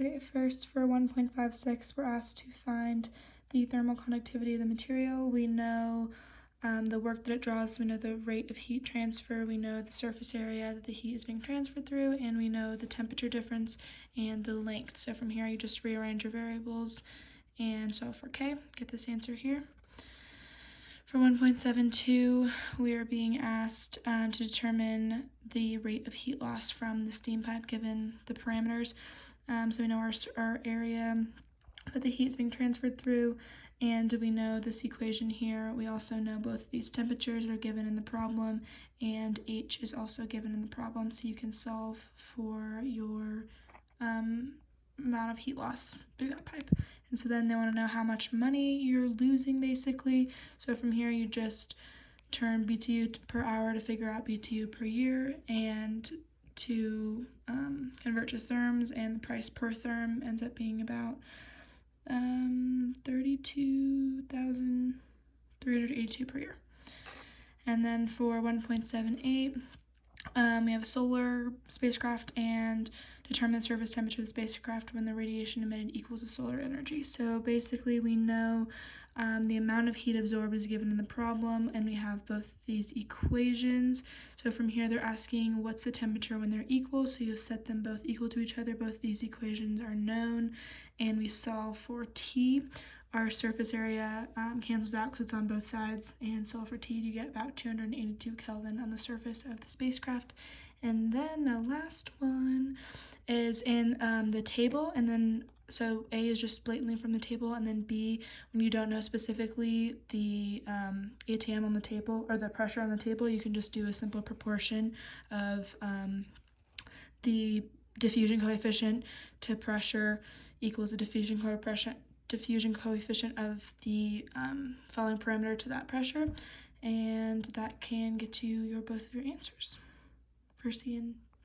Okay, first for 1.56, we're asked to find the thermal conductivity of the material. We know the work that it draws, we know the rate of heat transfer, we know the surface area that the heat is being transferred through, and we know the temperature difference and the length. So from here you just rearrange your variables and solve for K, get this answer here. For 1.72, we are being asked to determine the rate of heat loss from the steam pipe given the parameters. So we know our area that the heat is being transferred through, and we know this equation here. We also know both these temperatures are given in the problem, and H is also given in the problem, so you can solve for your amount of heat loss through that pipe. And so then they want to know how much money you're losing, basically. So from here you just turn BTU per hour to figure out BTU per year, and to convert to therms, and the price per therm ends up being about 32,382 per year. And then for 1.78, we have a solar spacecraft, and determine the surface temperature of the spacecraft when the radiation emitted equals the solar energy. So basically we know the amount of heat absorbed is given in the problem, and we have both these equations. So from here they're asking what's the temperature when they're equal, so you set them both equal to each other. Both these equations are known, and we solve for T. Our surface area cancels out because it's on both sides, and solve for T, you get about 282 Kelvin on the surface of the spacecraft. And then the last one is in the table, and then so A is just blatantly from the table, and then B, when you don't know specifically the ATM on the table or the pressure on the table, you can just do a simple proportion of the diffusion coefficient to pressure equals the diffusion coefficient of the following parameter to that pressure, and that can get you both of your answers for C and